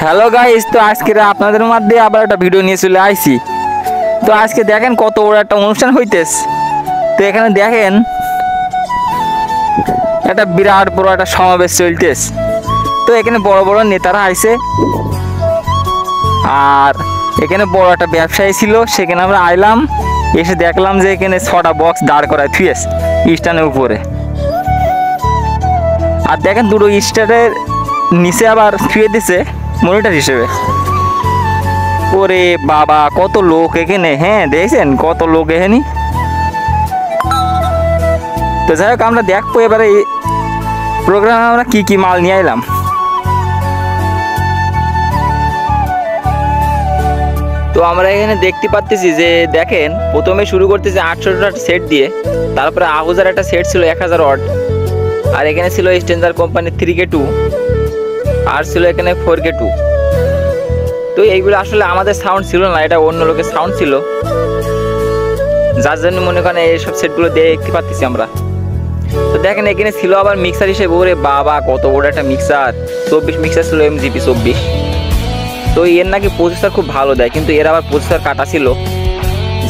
Hello guys, তো আজকে আপনাদের মধ্যে আবার একটা ভিডিও নিয়ে চলে আইছি। তো আজকে দেখেন কত বড় একটা অনুষ্ঠান হইতেছে। তো এখানে দেখেন একটা বিরাট বড় একটা সমাবেশ চলতেছে। তো এখানে বড় বড় নেতারা আইছে, আর এখানে বড় একটা ব্যবসায়ী ছিল। সেখানে আমরা আইলাম, এসে দেখলাম যে এখানে 6টা বক্স দাঁড় করায় থুয়েছে স্ট্যান্ডের উপরে। আর দেখেন দুটো স্ট্যান্ডের নিচে আবার থুয়ে দিছে মনিটর হিসেবে। ওরে বাবা, কত লোক এখানে! হ্যাঁ দেখছেন কত লোক এখানে। তো যাই হোক, আমরা দেখবো এবারে এই প্রোগ্রামে আমরা কি কি মাল নিয়ে এলাম। তো আমরা এখানে দেখতে পাচ্ছি যে দেখেন প্রথমে শুরু করতেছে 800টার সেট দিয়ে, তারপরে আহুজার একটা সেট ছিল 1000 ওয়াট, আর এখানে ছিল স্ট্যান্ডার্ড কোম্পানির 3K2, আর ছিল এখানে 4K2। তো এইগুলো আসলে আমাদের সাউন্ড ছিল না, এটা অন্য লোকের সাউন্ড ছিল, যার জন্য মনে করেন এইসব সেটগুলো দেখতে পাচ্ছি আমরা। তো দেখেন এখানে ছিল আবার মিক্সার হিসেবে। ওরে বাবা, কত বড় একটা মিক্সার! 24 মিক্সার ছিল, MGP 24। তো এর নাকি প্রসেসর খুব ভালো দেয়, কিন্তু এর আবার প্রসেসর কাটা ছিল,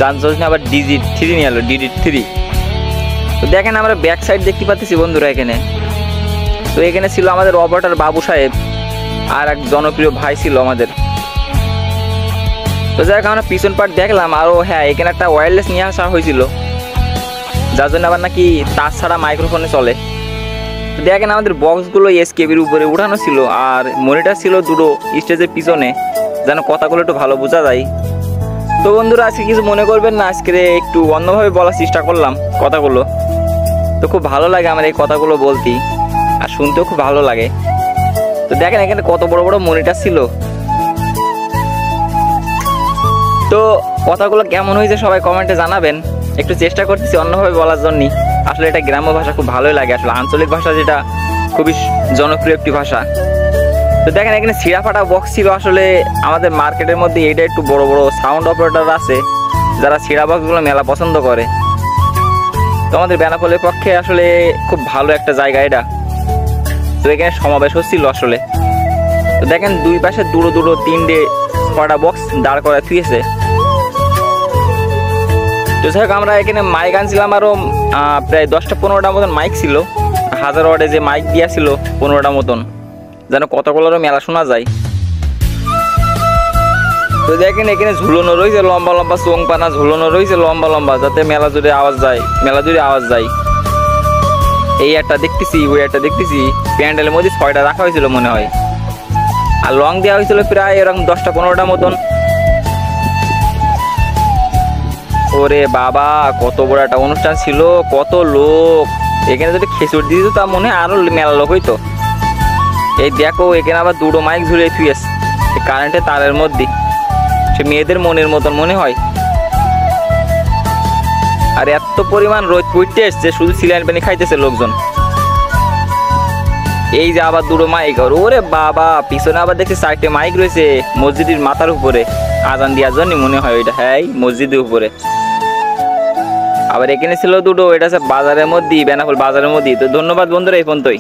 যার জন্য আবার DD3 নিয়ে এলো, DD3। তো দেখেন আমরা ব্যাক সাইড দেখতে পাচ্ছি বন্ধুরা এখানে। তো এখানে ছিল আমাদের অপারেটর বাবু সাহেব, আর এক জনপ্রিয় ভাই ছিল আমাদের। তো যাই হোক, আমরা পিছন পার্ট দেখলাম। আরও হ্যাঁ, এখানে একটা ওয়্যারলেস নিয়ে আসা হয়েছিল, যার জন্য আবার নাকি তার ছাড়া মাইক্রোফোনে চলে। তো দেখেন আমাদের বক্সগুলো SKBর উপরে উঠানো ছিল, আর মনিটর ছিল দুটো স্টেজের পিছনে, যেন কথাগুলো একটু ভালো বোঝা যায়। তো বন্ধুরা আজকে কিছু মনে করবেন না, আজকে একটু অন্যভাবে বলার চেষ্টা করলাম কথাগুলো। তো খুব ভালো লাগে আমার এই কথাগুলো বলতে, আর শুনতেও খুব ভালো লাগে। তো দেখেন এখানে কত বড় বড় মনিটর ছিল। তো কথাগুলো কেমন হয়েছে সবাই কমেন্টে জানাবেন। একটু চেষ্টা করতেছি অন্যভাবে বলার জন্য। আসলে এটা গ্রাম্য ভাষা খুব ভালোই লাগে, আসলে আঞ্চলিক ভাষা যেটা খুবই জনপ্রিয় একটি ভাষা। তো দেখেন এখানে ছিঁড়া ফাটা বক্স ছিল। আসলে আমাদের মার্কেটের মধ্যে এইটা একটু বড় বড় সাউন্ড অপারেটর আছে, যারা ছিঁড়া বক্সগুলো মেলা পছন্দ করে। তো আমাদের বেনাপোলের পক্ষে আসলে খুব ভালো একটা জায়গা এটা। তো এখানে সমাবেশ হচ্ছিল আসলে। তো দেখেন দুই পাশে দুটো দুটো 6টা বক্স দাঁড় করা থুয়েছে। তো যাই হোক, আমরা এখানে মাইক আনছিলাম আরও প্রায় 10-15টা মতন মাইক ছিল। 1000 ওয়াটে যে মাইক দিয়া ছিল 15টা মতন, যেন কতগুলোরও মেলা শোনা যায়। তো দেখেন এখানে ঝুলানো রয়েছে লম্বা লম্বা চোং পানা, ঝুলানো রয়েছে লম্বা লম্বা, যাতে মেলা জুড়ে আওয়াজ যায়। এই একটা দেখতেছি, ওই একটা দেখতেছি। প্যান্ডেলের মধ্যে 6টা রাখা হয়েছিল মনে হয়, আর লং দেওয়া হয়েছিল প্রায় এরকম 10-15টা মতন। ওরে বাবা, কত বড় একটা অনুষ্ঠান ছিল, কত লোক! এখানে যদি খেচুড় দিয়ে দিত তা মনে হয় আরো মেলা লোক হইতো। এই দেখো এখানে আবার দুটো মাইক ঝুলিয়ে থুয়েছে কারেন্টের তারের মধ্যে, সে মেয়েদের মনের মতন মনে হয়। আর এত পরিমাণ রোদ পড়তে এসছে, শুধু সিলাইন পানি খাইতেছে লোকজন। এই যে আবার দুটো মাইক, ওরে বাবা, পিছনে আবার দেখছি 4টে মাইক রয়েছে মসজিদের মাথার উপরে, আজান দেওয়ার জন্য মনে হয় ওইটা। হ্যাঁ, মসজিদের উপরে। আবার এখানে ছিল দুটো, এটা আছে বাজারের মধ্যে, বেনাপোল বাজারের মধ্যে। তো ধন্যবাদ বন্ধুরা, এই পর্যন্তই।